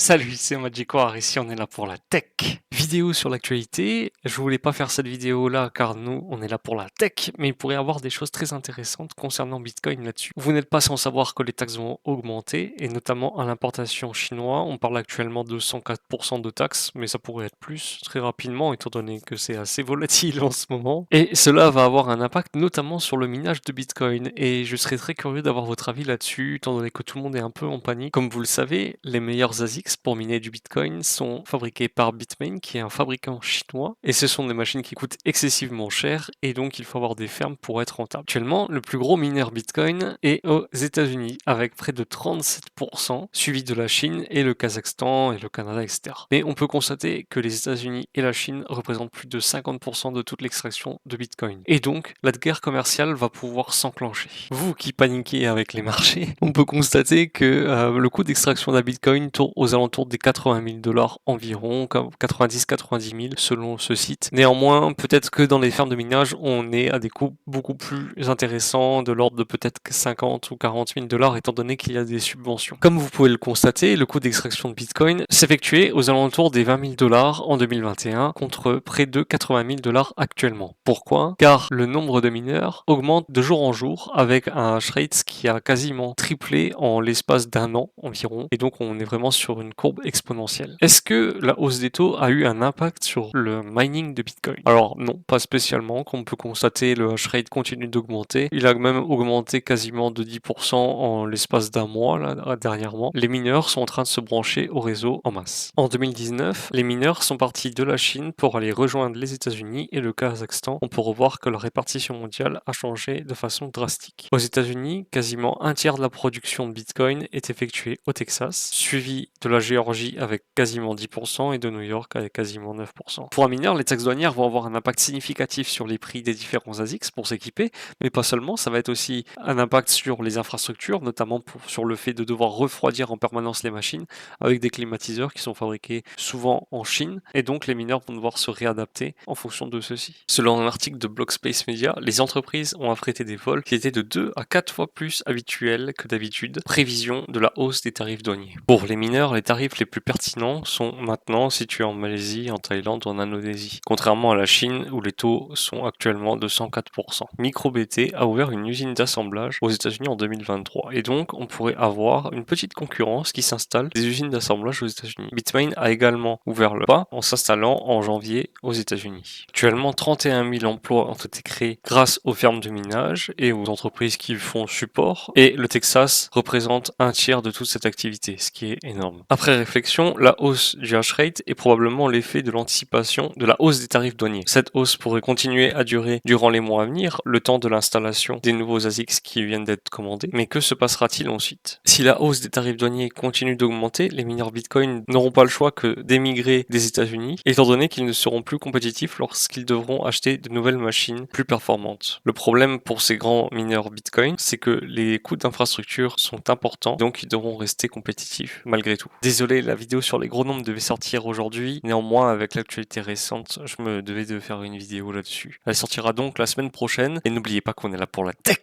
Salut, c'est Magicoire, ici on est là pour la tech. Vidéo sur l'actualité, je voulais pas faire cette vidéo là car nous on est là pour la tech, mais il pourrait y avoir des choses très intéressantes concernant Bitcoin là-dessus. Vous n'êtes pas sans savoir que les taxes vont augmenter, et notamment à l'importation chinoise, on parle actuellement de 104% de taxes, mais ça pourrait être plus très rapidement étant donné que c'est assez volatile en ce moment. Et cela va avoir un impact notamment sur le minage de Bitcoin, et je serais très curieux d'avoir votre avis là-dessus, étant donné que tout le monde est un peu en panique. Comme vous le savez, les meilleurs ASICs pour miner du Bitcoin sont fabriqués par Bitmain, qui est un fabricant chinois, et ce sont des machines qui coûtent excessivement cher, et donc il faut avoir des fermes pour être rentable. Actuellement, le plus gros mineur Bitcoin est aux États-Unis, avec près de 37%, suivi de la Chine et le Kazakhstan et le Canada, etc. Mais on peut constater que les États-Unis et la Chine représentent plus de 50% de toute l'extraction de Bitcoin. Et donc, la guerre commerciale va pouvoir s'enclencher. Vous qui paniquez avec les marchés, on peut constater que le coût d'extraction d'un Bitcoin tourne aux alentours des 80 000 dollars environ, comme 90-90 000 selon ce site. Néanmoins, peut-être que dans les fermes de minage, on est à des coûts beaucoup plus intéressants, de l'ordre de peut-être 50 ou 40 000 dollars, étant donné qu'il y a des subventions. Comme vous pouvez le constater, le coût d'extraction de Bitcoin s'effectuait aux alentours des 20 000 dollars en 2021 contre près de 80 000 dollars actuellement. Pourquoi? Car le nombre de mineurs augmente de jour en jour avec un hash rate qui a quasiment triplé en l'espace d'un an environ, et donc on est vraiment sur une courbe exponentielle. Est-ce que la hausse des taux a eu un impact sur le mining de Bitcoin? Alors non, pas spécialement. Comme on peut constater, le hash rate continue d'augmenter. Il a même augmenté quasiment de 10% en l'espace d'un mois là, dernièrement. Les mineurs sont en train de se brancher au réseau en masse. En 2019, les mineurs sont partis de la Chine pour aller rejoindre les États-Unis et le Kazakhstan. On peut revoir que la répartition mondiale a changé de façon drastique. Aux États-Unis, quasiment un tiers de la production de Bitcoin est effectuée au Texas, suivi de la Géorgie avec quasiment 10% et de New York avec quasiment 9%. Pour un mineur, les taxes douanières vont avoir un impact significatif sur les prix des différents ASICs pour s'équiper, mais pas seulement, ça va être aussi un impact sur les infrastructures, notamment sur le fait de devoir refroidir en permanence les machines avec des climatiseurs qui sont fabriqués souvent en Chine, et donc les mineurs vont devoir se réadapter en fonction de ceci. Selon un article de Blockspace Media, les entreprises ont affrété des vols qui étaient de 2 à 4 fois plus habituels que d'habitude, prévision de la hausse des tarifs douaniers. Pour les mineurs, les tarifs les plus pertinents sont maintenant situés en Malaisie, en Thaïlande ou en Indonésie, contrairement à la Chine où les taux sont actuellement de 104%. MicroBT a ouvert une usine d'assemblage aux États-Unis en 2023, et donc on pourrait avoir une petite concurrence qui s'installe des usines d'assemblage aux États-Unis. Bitmain a également ouvert le pas en s'installant en janvier aux États-Unis. Actuellement, 31 000 emplois ont été créés grâce aux fermes de minage et aux entreprises qui font support, et le Texas représente un tiers de toute cette activité, ce qui est énorme. Après réflexion, la hausse du hash rate est probablement l'effet de l'anticipation de la hausse des tarifs douaniers. Cette hausse pourrait continuer à durer durant les mois à venir, le temps de l'installation des nouveaux ASICs qui viennent d'être commandés, mais que se passera-t-il ensuite? Si la hausse des tarifs douaniers continue d'augmenter, les mineurs Bitcoin n'auront pas le choix que d'émigrer des États-Unis, étant donné qu'ils ne seront plus compétitifs lorsqu'ils devront acheter de nouvelles machines plus performantes. Le problème pour ces grands mineurs Bitcoin, c'est que les coûts d'infrastructure sont importants, donc ils devront rester compétitifs malgré tout. Désolé, la vidéo sur les gros nombres devait sortir aujourd'hui, néanmoins avec l'actualité récente, je me devais de faire une vidéo là-dessus. Elle sortira donc la semaine prochaine, et n'oubliez pas qu'on est là pour la tech.